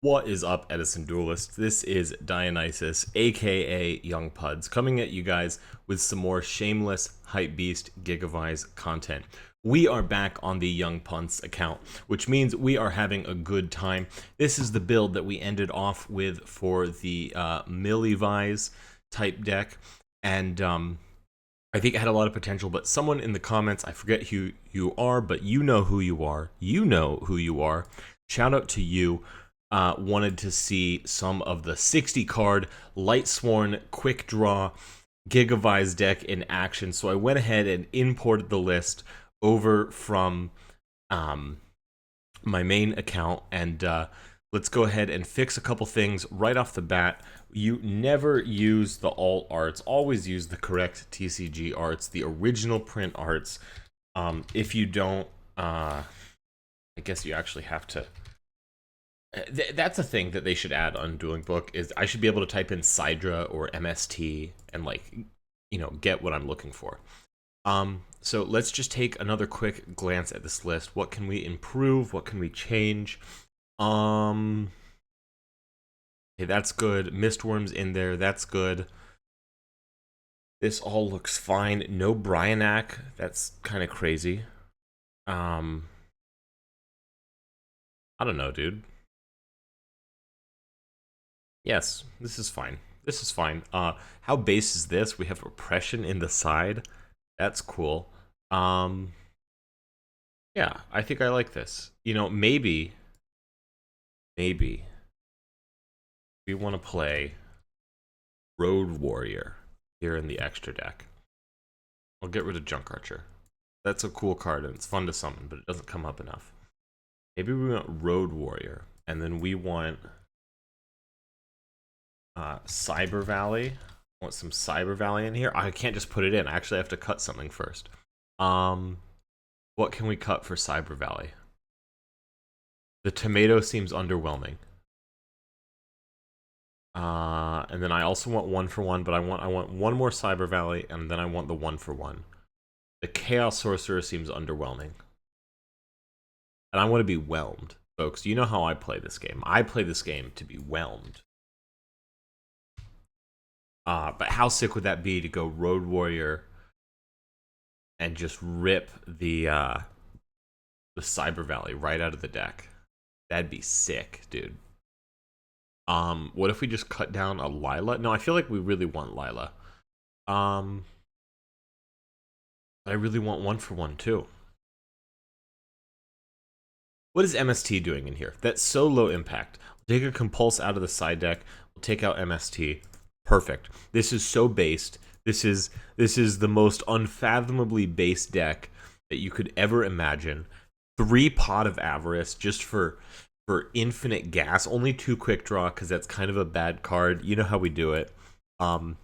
What is up, Edison Duelist? This is Dionysus, aka Young Puds, coming at you guys with some more shameless hypebeast GigaVise content. We are back on the Young Punts account, which means we are having a good time. This is the build that we ended off with for the Millivise type deck, and I think it had a lot of potential, but someone in the comments, I forget who you are, but you know who you are. You know who you are. Shout out to you. Wanted to see some of the 60 card Light Sworn quick draw GigaVise deck in action, so I went ahead and imported the list over from my main account, and let's go ahead and fix a couple things right off the bat. You never use the alt arts, always use the correct TCG arts, the original print arts. If you don't, I guess you actually have to. That's a thing that they should add on Dueling Book, is I should be able to type in Sidra or MST and, like, you know, get what I'm looking for. So let's just take another quick glance at this list. What can we improve? What can we change? Okay, that's good. Mistworm's in there. That's good. This all looks fine. No Bryanak. That's kind of crazy. I don't know, dude. Yes, this is fine. This is fine. How base is this? We have oppression in the side. That's cool. Yeah, I think I like this. You know, maybe we want to play Road Warrior here in the extra deck. I'll get rid of Junk Archer. That's a cool card and it's fun to summon, but it doesn't come up enough. Maybe we want Road Warrior, and then we want Cyber Valley. I want some Cyber Valley in here. I can't just put it in. I actually have to cut something first. What can we cut for Cyber Valley? The tomato seems underwhelming. And then I also want 1-for-1, but I want one more Cyber Valley, and then I want the 1-for-1. The Chaos Sorcerer seems underwhelming. And I want to be whelmed, folks. You know how I play this game. I play this game to be whelmed. But how sick would that be to go Road Warrior and just rip the Cyber Valley right out of the deck? That'd be sick, dude. What if we just cut down a Lila? No, I feel like we really want Lila. I really want 1-for-1 too. What is MST doing in here? That's so low impact. We'll take a Compulse out of the side deck. We'll take out MST. Perfect. This is so based. This is the most unfathomably based deck that you could ever imagine. 3 Pot of Avarice just for infinite gas. Only 2 quick draw because that's kind of a bad card. You know how we do it. I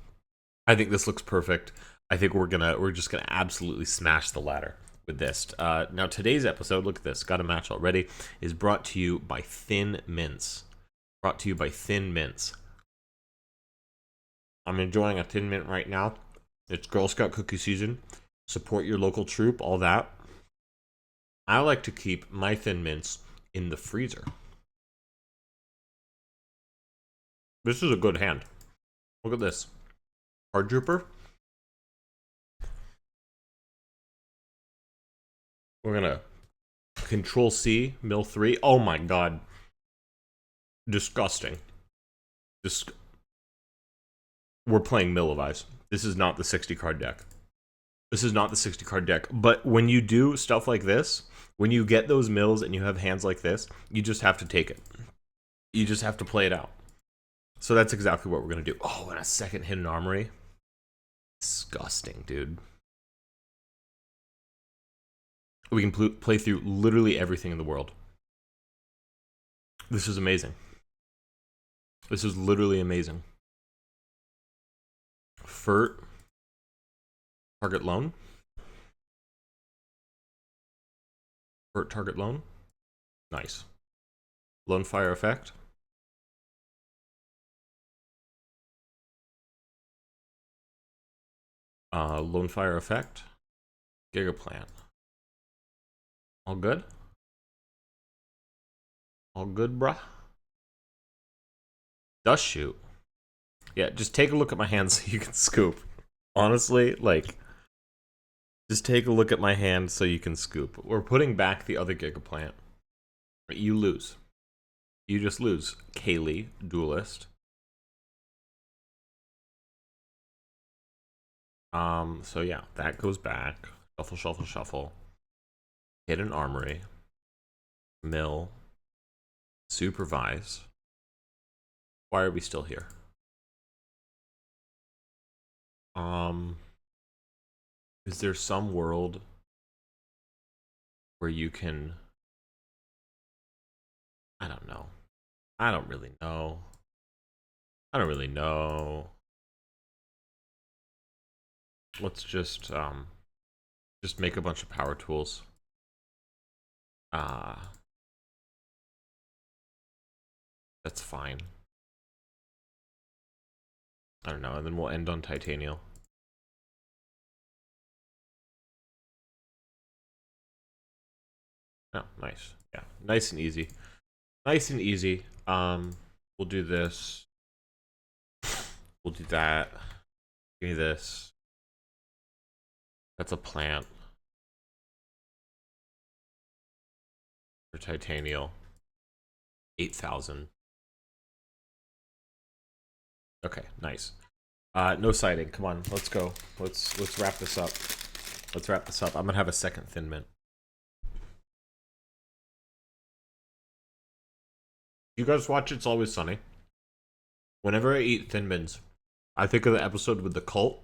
think this looks perfect. I think we're just gonna absolutely smash the ladder with this. Now today's episode, look at this, got a match already, is brought to you by Thin Mints. Brought to you by Thin Mints. I'm enjoying a Thin Mint right now. It's Girl Scout cookie season. Support your local troop, all that. I like to keep my Thin Mints in the freezer. This is a good hand. Look at this. Card Drooper. We're gonna Control C, mill 3. Oh my god. Disgusting. We're playing Millivise. This is not the 60 card deck. This is not the 60 card deck. But when you do stuff like this, when you get those mills and you have hands like this, you just have to take it. You just have to play it out. So that's exactly what we're going to do. Oh, and a second Hidden Armory. Disgusting, dude. We can play through literally everything in the world. This is amazing. This is literally amazing. Furt. Target loan. Furt target loan. Nice. Lone Fire effect. Lone Fire effect. Gigaplant. All good? All good, bruh? Dust shoot. Yeah, just take a look at my hand so you can scoop. Honestly, like, just take a look at my hand so you can scoop. We're putting back the other Gigaplant. You lose. You just lose. Kaylee, duelist. So yeah, that goes back. Shuffle, shuffle, shuffle. Hit an armory. Mill. Supervise. Why are we still here? Is there some world where you can... I don't know. I don't really know. I don't really know. Let's just make a bunch of power tools. That's fine. I don't know, and then we'll end on titanium. Oh, nice. Yeah, nice and easy. Nice and easy. We'll do this. We'll do that. Give me this. That's a plant. For titanium. 8,000. Okay, nice. No siding. Come on, let's go. Let's wrap this up. Let's wrap this up. I'm gonna have a second thin mint. You guys watch It's Always Sunny? Whenever I eat thin mints, I think of the episode with the cult,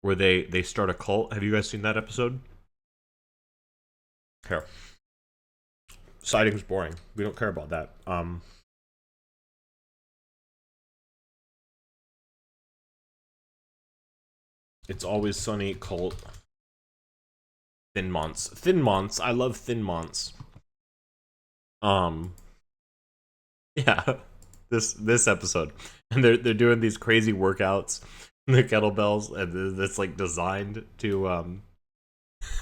where they start a cult. Have you guys seen that episode? Here. Siding's boring. We don't care about that. It's Always Sunny cult. Thin monts. Thin monts. I love thin monts. Yeah. This episode. And they're doing these crazy workouts, the kettlebells, and it's like designed to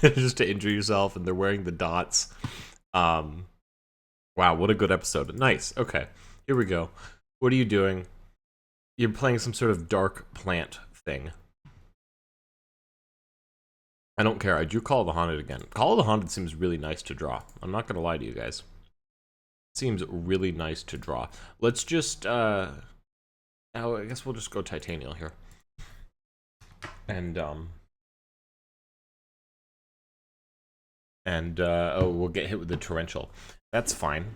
just to injure yourself, and they're wearing the dots. Wow, what a good episode. Nice. Okay. Here we go. What are you doing? You're playing some sort of dark plant thing. I don't care. I drew Call of the Haunted again. Call of the Haunted seems really nice to draw. I'm not going to lie to you guys. Seems really nice to draw. Let's just, oh, I guess we'll just go titanium here. And, oh, we'll get hit with the torrential. That's fine.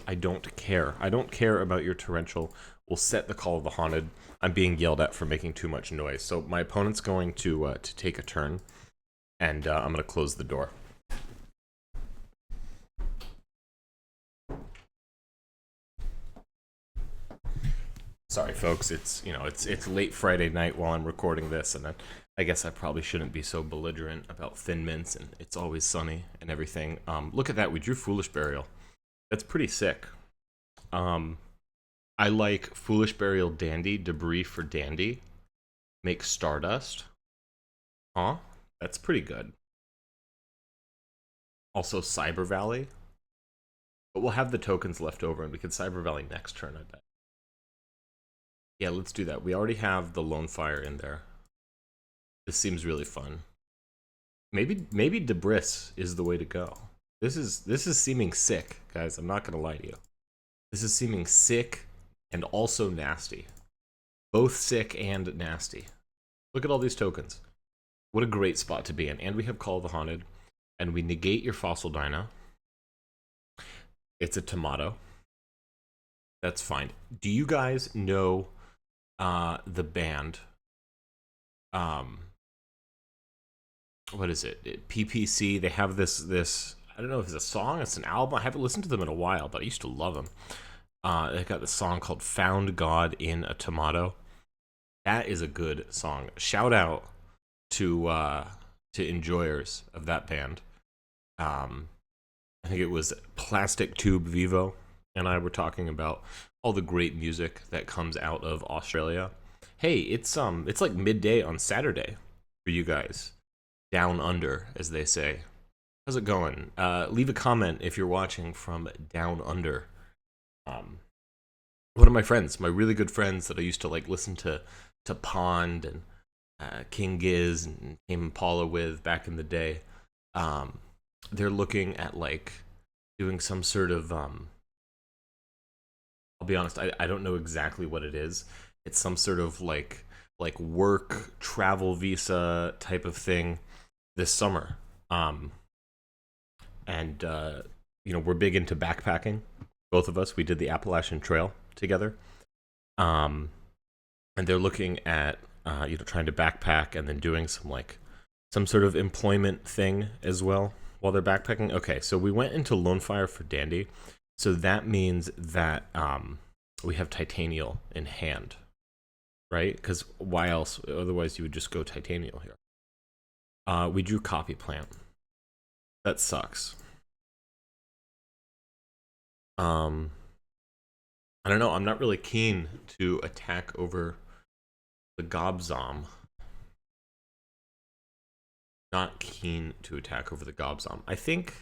I don't care. I don't care about your torrential. We'll set the Call of the Haunted. I'm being yelled at for making too much noise. So my opponent's going to take a turn, and I'm going to close the door. Sorry, folks. It's it's late Friday night while I'm recording this, and I guess I probably shouldn't be so belligerent about thin mints and It's Always Sunny and everything. Look at that. We drew Foolish Burial. That's pretty sick. I like Foolish Burial Dandy, Debris for Dandy. Make Stardust. Huh? That's pretty good. Also Cyber Valley. But we'll have the tokens left over, and we can Cyber Valley next turn, I bet. Yeah, let's do that. We already have the Lone Fire in there. This seems really fun. Maybe Debris is the way to go. This is seeming sick, guys. I'm not gonna lie to you. This is seeming sick and also nasty. Both sick and nasty. Look at all these tokens. What a great spot to be in. And we have Call of the Haunted. And we negate your Fossil Dino. It's a tomato. That's fine. Do you guys know the band? What is it? PPC. They have this. I don't know if it's a song. It's an album. I haven't listened to them in a while, but I used to love them. They got this song called "Found God in a Tomato." That is a good song. Shout out to enjoyers of that band. I think it was Plastic Tube Vivo and I were talking about all the great music that comes out of Australia. Hey, it's like midday on Saturday for you guys. Down under, as they say. How's it going? Leave a comment if you're watching from down under. one of my friends, my really good friends that I used to like listen to Pond and King Giz and Tame Impala with back in the day. They're looking at like doing some sort of I'll be honest, I don't know exactly what it is. It's some sort of like work travel visa type of thing this summer. And we're big into backpacking. Both of us, we did the Appalachian Trail together. And they're looking at trying to backpack and then doing some sort of employment thing as well while they're backpacking. Okay, so we went into Lone Fire for Dandy. So that means that we have Titanial in hand, right? Because why else? Otherwise, you would just go Titanial here. We drew Copy Plant. That sucks. I don't know. I'm not really keen to attack over the Gobzom. Not keen to attack over the Gobzom. I think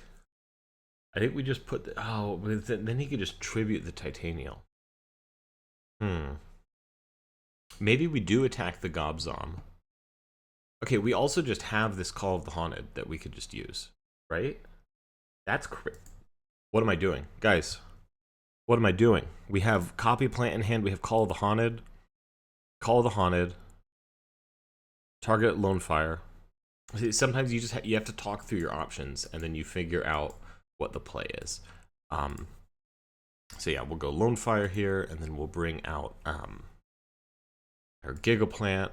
we just put then he could just tribute the Titanial. Maybe we do attack the Gobzom. Okay, we also just have this Call of the Haunted that we could just use, right? That's crazy. What am I doing? Guys, what am I doing? We have Copy Plant in hand. We have Call of the Haunted. Call of the Haunted. Target Lone Fire. See, sometimes you have to talk through your options, and then you figure out what the play is. So yeah, we'll go Lone Fire here, and then we'll bring out our Gigaplant,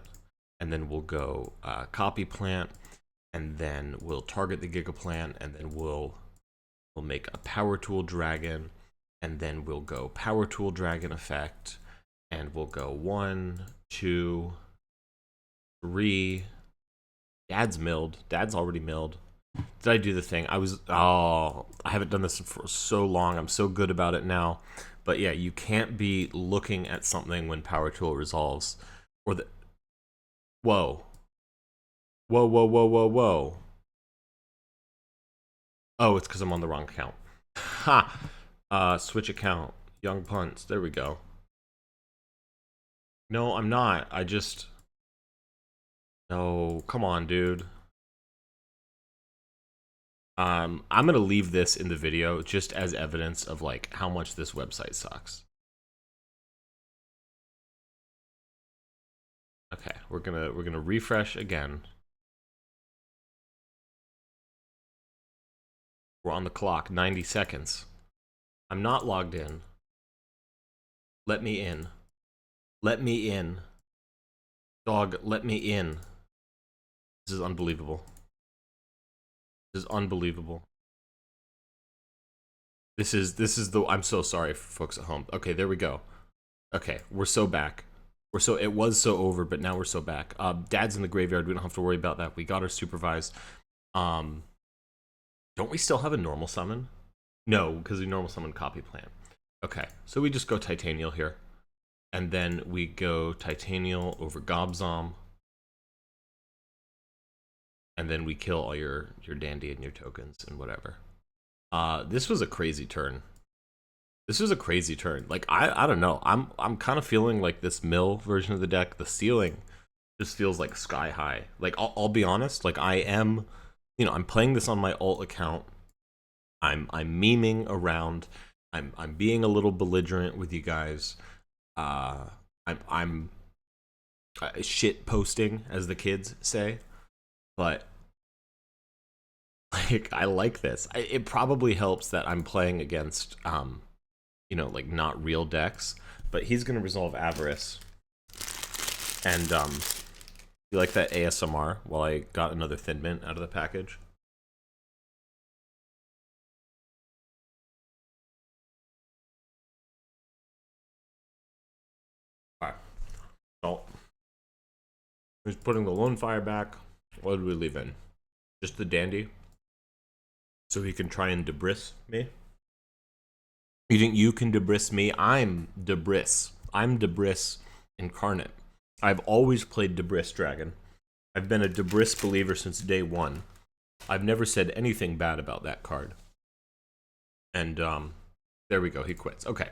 and then we'll go Copy Plant, and then we'll target the Gigaplant, and then we'll make a Power Tool Dragon, and then we'll go Power Tool Dragon effect, and we'll go 1, 2, 3. Dad's milled. Dad's already milled. Did I do the thing? I haven't done this for so long. I'm so good about it now. But yeah, you can't be looking at something when Power Tool resolves. Whoa. Whoa, whoa, whoa, whoa, whoa. Oh, it's because I'm on the wrong account. Ha! Switch account. Young Punts. There we go. No, I'm not. No, come on, dude. I'm gonna leave this in the video just as evidence of like how much this website sucks. Okay, we're gonna refresh again. We're on the clock, 90 seconds. I'm not logged in. Let me in. Let me in. Dog, let me in. This is unbelievable. This is unbelievable. This is the I'm so sorry for folks at home. Okay, there we go. Okay, we're so back. It was so over, but now we're so back. Dad's in the graveyard. We don't have to worry about that. We got our supervise. Don't we still have a normal summon? No, because we normal summon Copy Plant. Okay, so we just go Titanial here. And then we go Titanial over Gobzom. And then we kill all your Dandy and your tokens and whatever. This was a crazy turn. This was a crazy turn. Like I don't know. I'm kind of feeling like this mill version of the deck, the ceiling just feels like sky high. Like I'll be honest, like I am, I'm playing this on my alt account. I'm memeing around. I'm being a little belligerent with you guys. I'm shit posting, as the kids say, but like I like this. It probably helps that I'm playing against like not real decks, but he's gonna resolve Avarice, and you like that ASMR while I got another Thin Mint out of the package. All right. So he's putting the Lone Fire back. What did we leave in? Just the Dandy, so he can try and debris me. You think you can debris me? I'm debris. I'm debris incarnate. I've always played debris dragon. I've been a debris believer since day one. I've never said anything bad about that card. And There we go. He quits. Okay.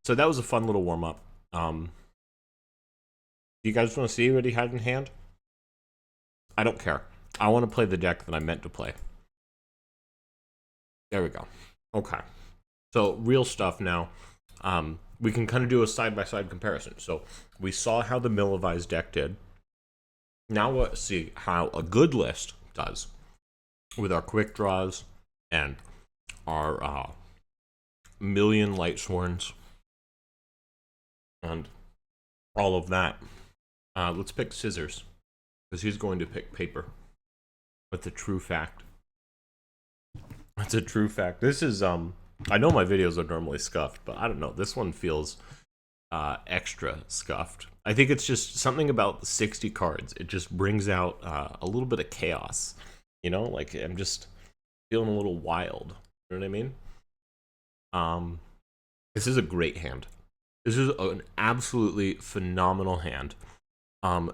So that was a fun little warm-up. Do you guys want to see what he had in hand? I don't care. I want to play the deck that I meant to play. There we go. Okay. So real stuff now. We can kind of do a side-by-side comparison. So we saw how the GigaVise deck did. Now let's see how a good list does with our quick draws and our million light sworns and all of that. Let's pick scissors because he's going to pick paper. That's a true fact. That's a true fact. This is I know my videos are normally scuffed, but I don't know. This one feels extra scuffed. I think it's just something about 60 cards. It just brings out a little bit of chaos. You know, like I'm just feeling a little wild. You know what I mean? This is a great hand. This is an absolutely phenomenal hand.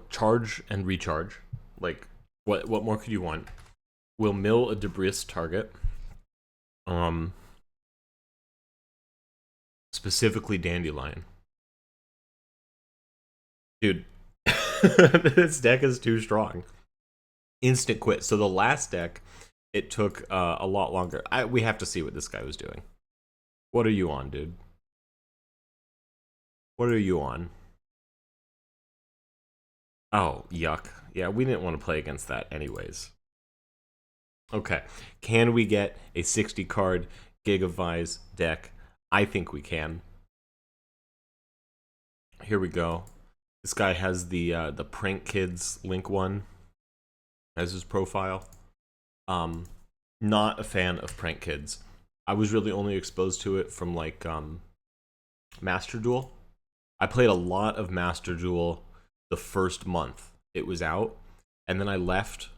Charge and recharge. Like, what more could you want? Will mill a debris target. Specifically dandelion. Dude, this deck is too strong. Instant quit. So the last deck, it took a lot longer. We have to see what this guy was doing. What are you on, dude? What are you on? Oh, yuck. Yeah, we didn't want to play against that anyways. Okay. Can we get a 60 card GigaVise deck? I think we can. Here we go. This guy has the Prank Kids Link one as his profile. Not a fan of Prank Kids. I was really only exposed to it from like Master Duel. I played a lot of Master Duel the first month it was out, and then I left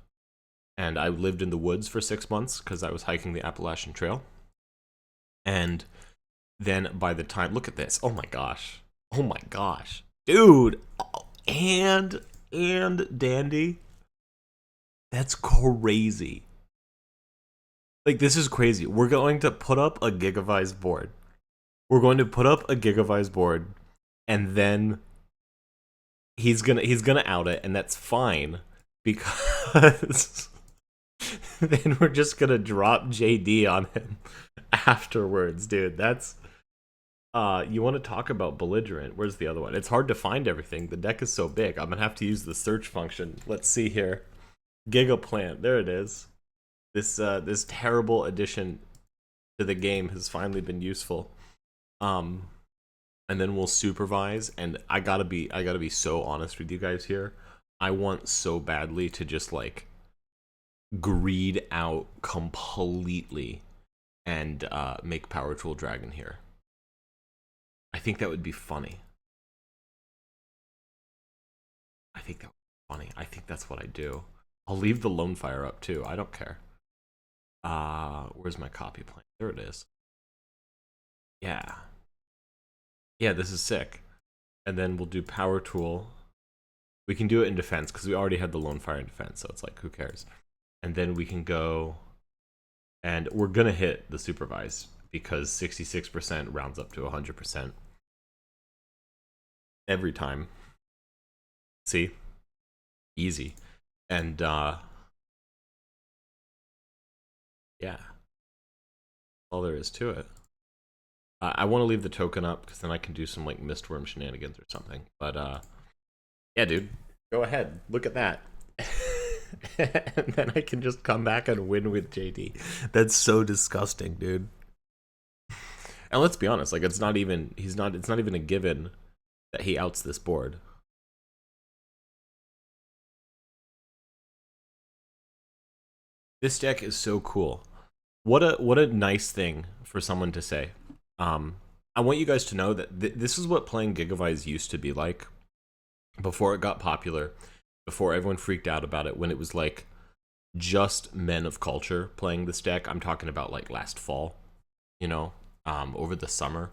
and I lived in the woods for 6 months because I was hiking the Appalachian Trail. And then by the time, look at this. Oh my gosh. Oh my gosh. Dude. Oh, and Dandy. That's crazy. Like, this is crazy. We're going to put up a GigaVise board. We're going to put up a GigaVise board, and then he's gonna out it, and that's fine because then we're just gonna drop JD on him afterwards, dude. That's you want to talk about belligerent? Where's the other one? It's hard to find everything. The deck is so big. I'm gonna have to use the search function. Let's see here. Gigaplant. There it is. This terrible addition to the game has finally been useful. And then we'll supervise. And I gotta be so honest with you guys here. I want so badly to just like greed out completely and make Power Tool Dragon here. I think that would be funny. I think that would be funny. I think that's what I do. I'll leave the Lone Fire up too. I don't care. Where's my copy plan? There it is. Yeah. Yeah, this is sick. And then we'll do Power Tool. We can do it in defense because we already had the Lone Fire in defense, so it's like, who cares? And then we can go, and we're gonna hit the supervise because 66% rounds up to 100% every time. See? Easy. And yeah, all there is to it. I want to leave the token up because then I can do some like Mistworm shenanigans or something. But yeah, dude, go ahead. Look at that. And then I can just come back and win with JD. That's so disgusting, dude. And let's be honest, like it's not even a given that he outs this board. This deck is so cool. What a nice thing for someone to say. I want you guys to know that this is what playing GigaVise used to be like before it got popular, before everyone freaked out about it, when it was like just men of culture playing this deck. I'm talking about like last fall, you know, over the summer.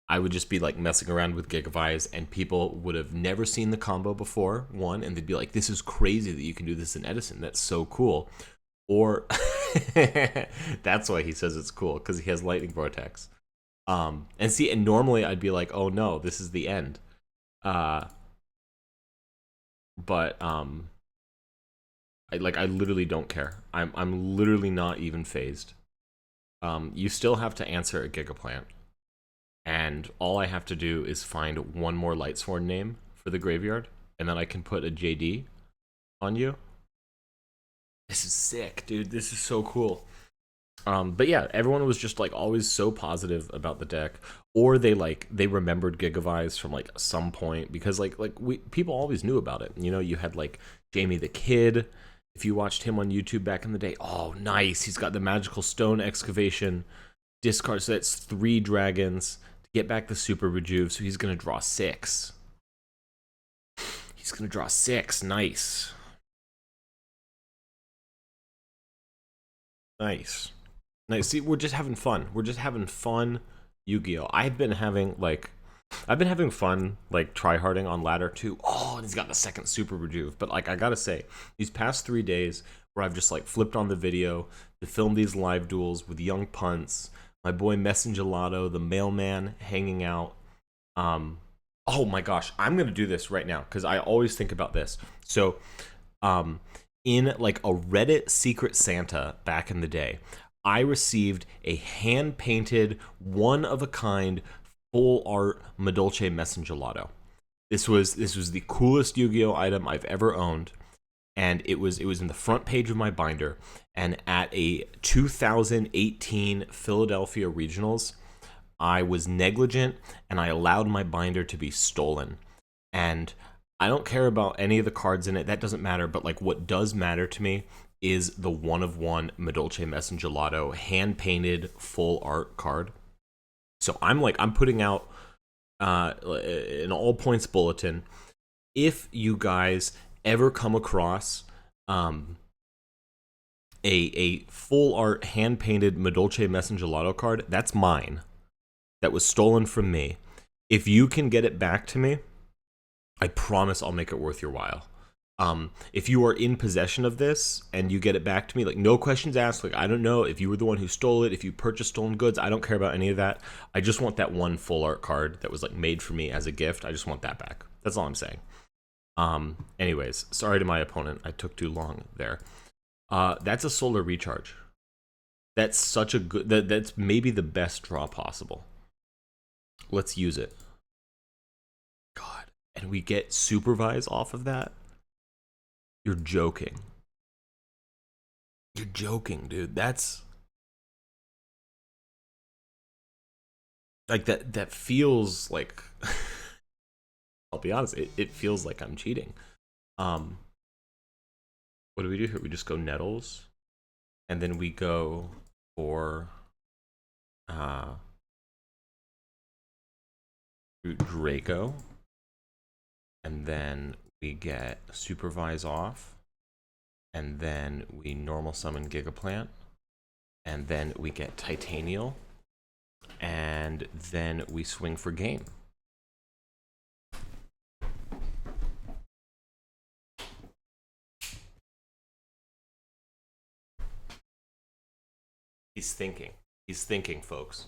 I would just be like messing around with GigaVise, and people would have never seen the combo before, one, and they'd be like, this is crazy that you can do this in Edison. That's so cool. Or that's why he says it's cool, because he has Lightning Vortex. And see, and normally I'd be like, oh no, this is the end. Uh, but I literally don't care. I'm literally not even phased. You still have to answer a Gigaplant, and all I have to do is find one more Lightsworn name for the graveyard, and then I can put a JD on you. This is sick, dude. This is so cool. But yeah, everyone was just like always so positive about the deck, or they remembered GigaVise from like some point because like we people always knew about it. You know, you had like Jamie the Kid. If you watched him on YouTube back in the day, oh nice, he's got the magical stone excavation discard. So that's 3 dragons to get back the super rejuve. So he's gonna draw 6. He's gonna draw 6. Nice, nice. Nice. See, we're just having fun. We're just having fun Yu-Gi-Oh! I've been having fun like tryharding on ladder too. Oh, and he's got the second super rejuve. But like I gotta say, these past 3 days where I've just like flipped on the video to film these live duels with young punts, my boy Messengelato, the mailman hanging out. Oh my gosh, I'm gonna do this right now because I always think about this. So um in like a Reddit Secret Santa back in the day, I received a hand painted, one of a kind, full art Madolche Messengelato. This was the coolest Yu-Gi-Oh item I've ever owned, and it was in the front page of my binder. And at a 2018 Philadelphia Regionals, I was negligent and I allowed my binder to be stolen. And I don't care about any of the cards in it. That doesn't matter. But like, what does matter to me is the one of one Madolche Messengelato hand painted full art card. So I'm putting out an all points bulletin. If you guys ever come across a full art hand painted Madolche Messengelato card, that's mine. That was stolen from me. If you can get it back to me, I promise I'll make it worth your while. If you are in possession of this and you get it back to me, like no questions asked, like I don't know if you were the one who stole it, if you purchased stolen goods, I don't care about any of that. I just want that one full art card that was like made for me as a gift. I just want that back. That's all I'm saying. Anyways, sorry to my opponent. I took too long there. That's a solar recharge. That's such a good, that's maybe the best draw possible. Let's use it. God. And we get supervise off of that? You're joking. You're joking, dude. That's like that feels like I'll be honest, it feels like I'm cheating. Um what do we do here? We just go Nettles and then we go for Draco, and then we get supervise off, and then we normal summon Gigaplant, and then we get Titanial, and then we swing for game. He's thinking. He's thinking, folks.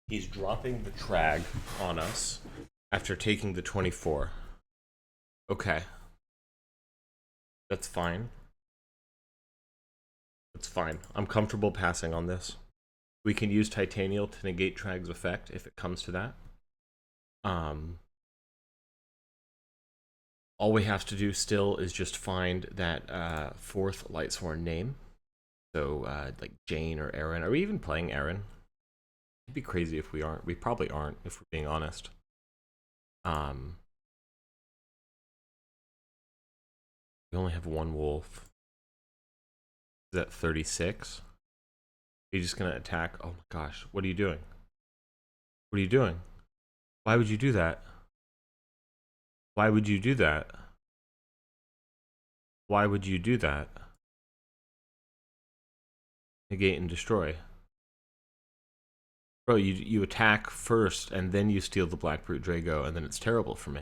He's dropping the Trag on us after taking the 24. Okay. That's fine. That's fine. I'm comfortable passing on this. We can use Titanial to negate Trag's effect if it comes to that. All we have to do still is just find that fourth Lightsworn name. So like Jane or Aaron. Are we even playing Aaron? It'd be crazy if we aren't. We probably aren't, if we're being honest. We only have one wolf. Is that 36? Are you just gonna attack? Oh my gosh, what are you doing? What are you doing? Why would you do that? Why would you do that? Why would you do that? Negate and destroy. Bro, you attack first and then you steal the Black Brute Drago, and then it's terrible for me.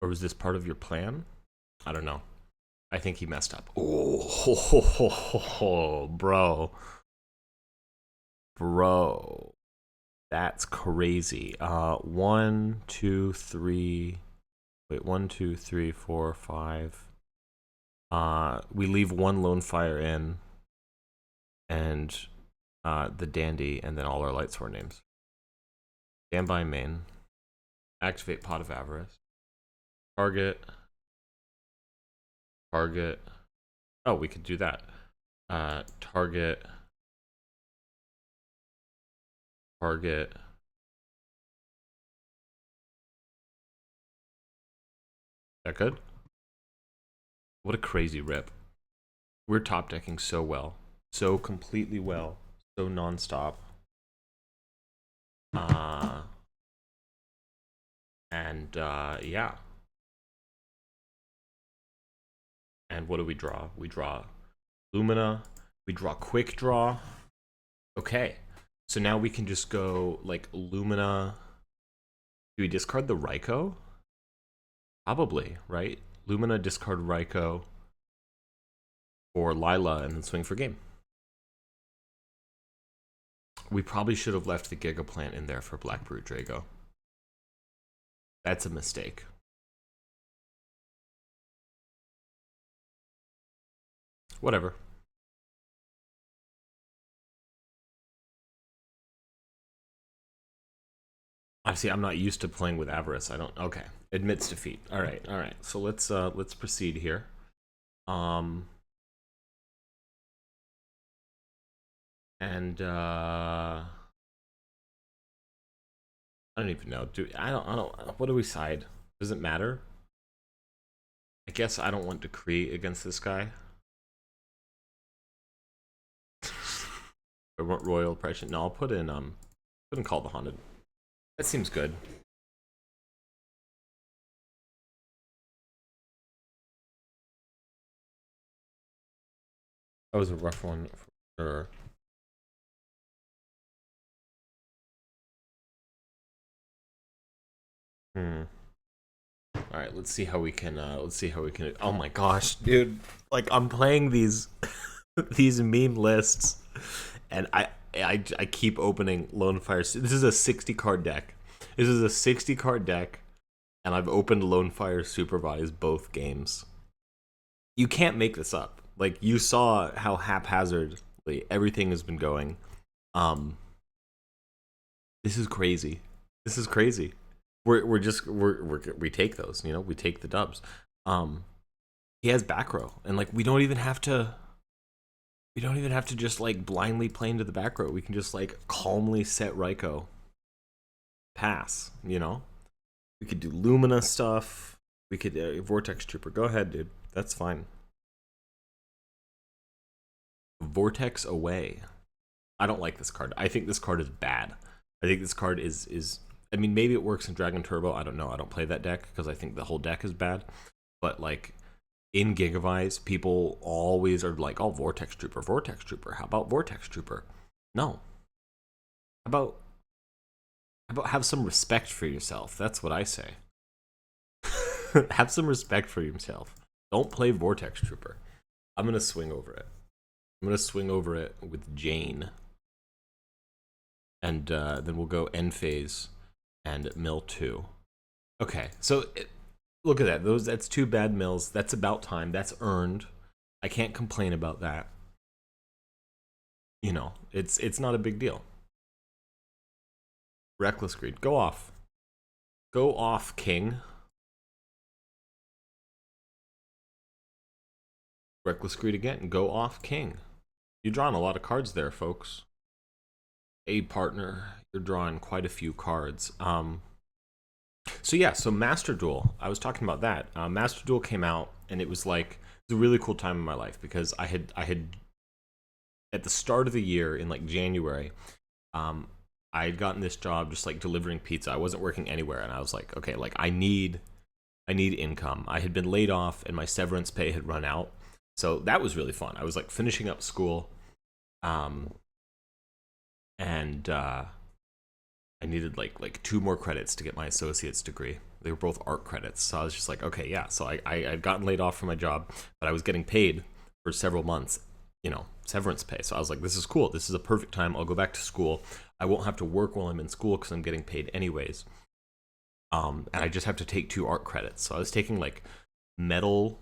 Or was this part of your plan? I don't know. I think he messed up. Oh, bro. Bro. That's crazy. 1, 2, 3. Wait, 1, 2, 3, 4, 5. We leave one lone fire in, and the dandy, and then all our light sword names. Stand by main. Activate Pot of Avarice. Target. Target. Oh, we could do that. Target. Target. That good? What a crazy rip. We're top decking so well. So completely well. So nonstop. Yeah. And what do we draw? We draw Lumina. We draw Quick Draw. Okay. So now we can just go like Lumina. Do we discard the Raikou? Probably, right? Lumina, discard Raikou for Lila, and then swing for game. We probably should have left the Giga Plant in there for Black Brute Drago. That's a mistake. Whatever. Obviously, I'm not used to playing with Avarice. I don't. Okay, admits defeat. All right, all right. So let's proceed here. And I don't even know. I don't. What do we side? Does it matter? I guess I don't want Decree against this guy. I want Royal Oppression. No, I'll put in Call the Haunted. That seems good. That was a rough one for sure. All right, let's see how we can. Oh my gosh, dude! Like I'm playing these these meme lists, and I keep opening Lone Fire. This is a 60 card deck. This is a 60 card deck, and I've opened Lone Fire Supervise both games. You can't make this up. Like you saw how haphazardly everything has been going. This is crazy. This is crazy. We take those, you know, we take the dubs. He has back row, and like we don't even have to just like blindly play into the back row. We can just like calmly set Raikou. Pass, you know? We could do Lumina stuff. We could Vortex Trooper. Go ahead, dude. That's fine. Vortex Away. I don't like this card. I think this card is bad. I think this card is I mean, maybe it works in Dragon Turbo. I don't know. I don't play that deck because I think the whole deck is bad. But like in GigaVise, people always are like, "Oh, Vortex Trooper, Vortex Trooper. How about Vortex Trooper?" No. How about have some respect for yourself? That's what I say. Have some respect for yourself. Don't play Vortex Trooper. I'm gonna swing over it. I'm gonna swing over it with Jane, and then we'll go end phase and mill 2. Okay, so look at that. That's 2 bad mills. That's about time. That's earned. I can't complain about that. You know, it's not a big deal. Reckless Greed. Go off. Go off, King. Reckless Greed again. Go off, King. You're drawing a lot of cards there, folks. A partner. You're drawing quite a few cards. So yeah, so Master Duel. I was talking about that. Master Duel came out, and it was like it was a really cool time in my life because I had at the start of the year in like January, I had gotten this job just like delivering pizza. I wasn't working anywhere, and I was like, okay, like I need income. I had been laid off, and my severance pay had run out, so that was really fun. I was like finishing up school, and I needed like 2 more credits to get my associate's degree. They were both art credits, so I was just like, okay, yeah. So I'd gotten laid off from my job, but I was getting paid for several months, severance pay. So I was like, this is cool. This is a perfect time. I'll go back to school. I won't have to work while I'm in school because I'm getting paid anyways. And I just have to take 2 art credits. So I was taking like metal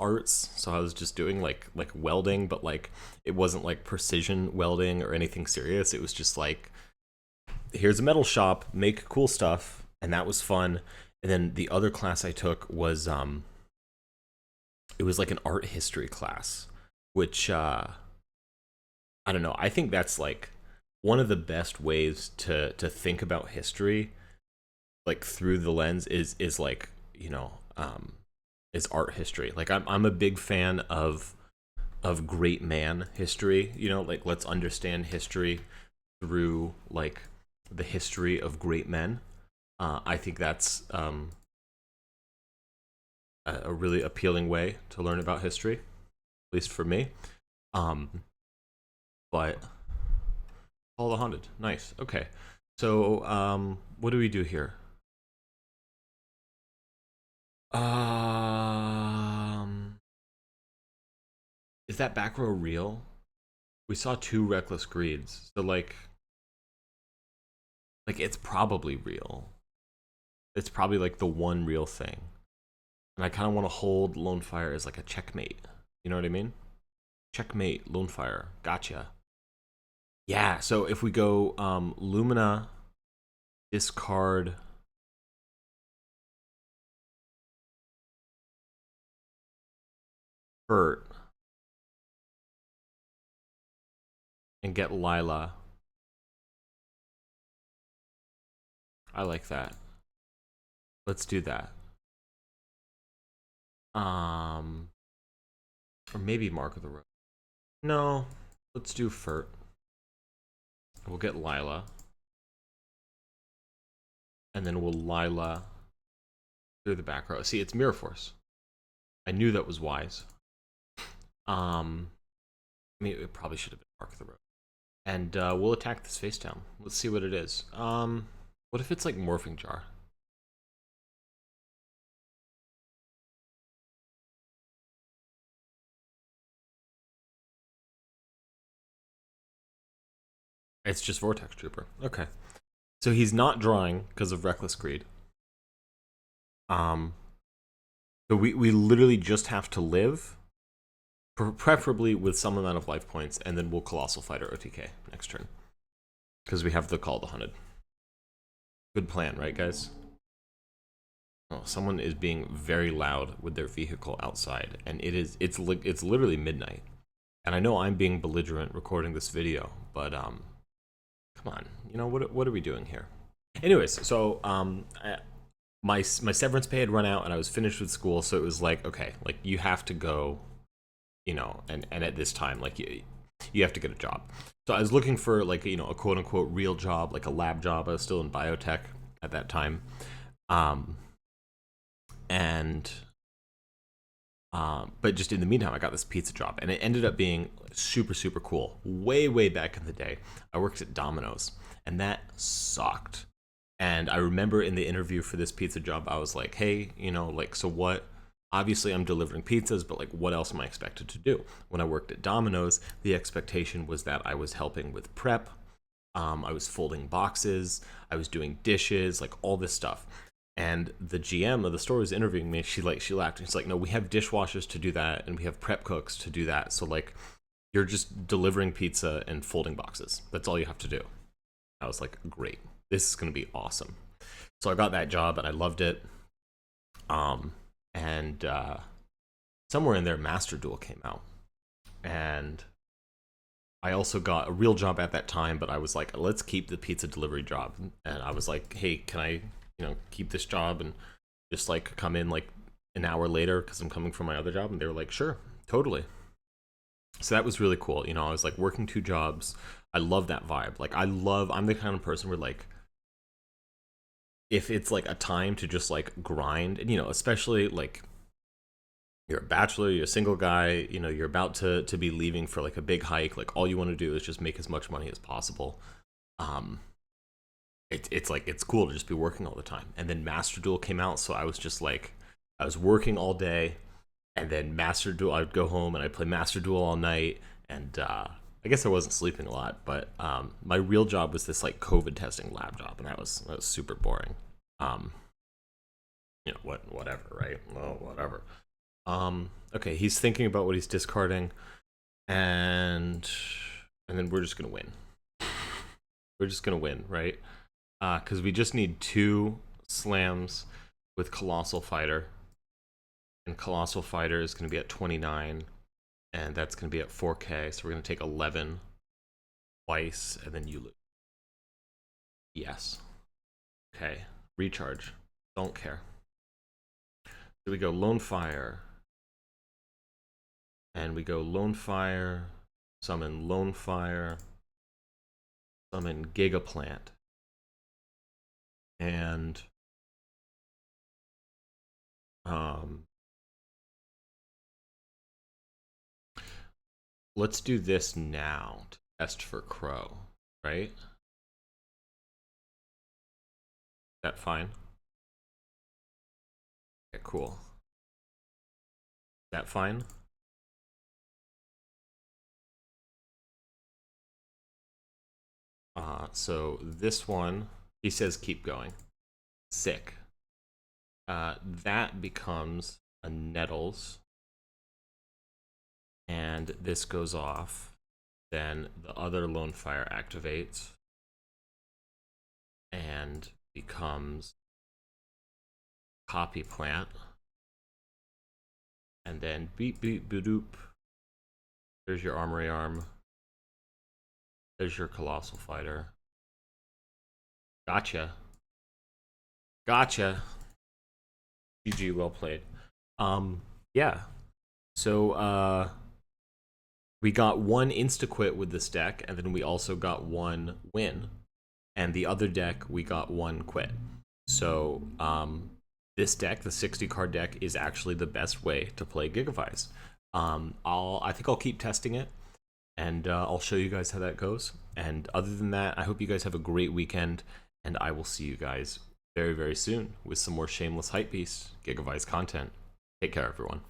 arts. So I was just doing like welding, but like it wasn't like precision welding or anything serious. It was just like, here's a metal shop, make cool stuff, and that was fun. And then the other class I took was it was like an art history class, which I don't know. I think that's like one of the best ways to think about history, like through the lens is like, is art history. Like I'm a big fan of great man history, like let's understand history through like the history of great men. I think that's a really appealing way to learn about history, at least for me. Um, but Call the Haunted, nice. Okay, so what do we do here? Um, is that back row real? We saw 2 reckless greeds, so like it's probably real. It's probably like the one real thing. And I kind of want to hold Lone Fire as like a checkmate. You know what I mean? Checkmate, Lone Fire. Gotcha. Yeah, so if we go Lumina, discard Hurt, and get Lila. I like that. Let's do that. Or maybe Mark of the Road. No, let's do Furt. We'll get Lila. And then we'll Lila through the back row. See, it's Mirror Force. I knew that was wise. I mean, it probably should have been Mark of the Road. And we'll attack this face down. Let's see what it is. What if it's like Morphing Jar? It's just Vortex Trooper. Okay. So he's not drawing because of Reckless Greed. So we literally just have to live, preferably with some amount of life points, and then we'll Colossal Fighter OTK next turn. Because we have the Call the Hunted. Good plan, right, guys? Oh, someone is being very loud with their vehicle outside, and it's literally midnight. And I know I'm being belligerent recording this video, but come on, what are we doing here? Anyways, so my severance pay had run out, and I was finished with school, so it was like, okay, like you have to go, and at this time, like you have to get a job. So I was looking for like a quote unquote real job, like a lab job. I was still in biotech at that time, but just in the meantime, I got this pizza job, and it ended up being super cool. Way back in the day, I worked at Domino's, and that sucked. And I remember in the interview for this pizza job, I was like, hey, so what? Obviously, I'm delivering pizzas, but like, what else am I expected to do? When I worked at Domino's, the expectation was that I was helping with prep. I was folding boxes. I was doing dishes, like all this stuff. And the GM of the store was interviewing me. She laughed. She's like, no, we have dishwashers to do that, and we have prep cooks to do that. So like, you're just delivering pizza and folding boxes. That's all you have to do. I was like, great. This is going to be awesome. So I got that job, and I loved it. And somewhere in there, Master Duel came out. And I also got a real job at that time, but I was like, let's keep the pizza delivery job. And I was like, hey, can I keep this job and just like come in like an hour later because I'm coming from my other job? And they were like, sure, totally. So that was really cool. I was like working 2 jobs. I love that vibe. Like I'm the kind of person where like, if it's like a time to just like grind, and especially like you're a bachelor, you're a single guy, you're about to be leaving for like a big hike, like all you want to do is just make as much money as possible. it's like it's cool to just be working all the time. And then Master Duel came out, so I was just like I was working all day, and then Master Duel I'd go home and I'd play Master Duel all night, and I guess I wasn't sleeping a lot, but my real job was this like COVID testing lab job, and that was super boring. Um, whatever, right? Well, whatever. Okay, he's thinking about what he's discarding, and then we're just gonna win. We're just gonna win, right? Because we just need 2 slams with Colossal Fighter, and Colossal Fighter is gonna be at 29, and that's gonna be at 4K. So we're gonna take 11 twice, and then you lose. Yes. Okay. Recharge. Don't care. Here we go. Lone Fire. And we go Lone Fire, summon Lone Fire, summon Gigaplant, and let's do this now to test for Crow, right? Is that fine? Okay, cool. Is that fine? So this one, he says keep going. Sick. That becomes a Nettles, and this goes off. Then the other Lone Fire activates and becomes Copy Plant, and then beep beep boop. There's your Armory Arm. There's your Colossal Fighter. Gotcha. Gotcha. GG, well played. Yeah. So we got 1 insta-quit with this deck, and then we also got 1 win. And the other deck, we got 1 quit. So this deck, the 60-card deck, is actually the best way to play GigaVise. I think I'll keep testing it, and I'll show you guys how that goes. And other than that, I hope you guys have a great weekend, and I will see you guys very, very soon with some more shameless hypebeast GigaVise content. Take care, everyone.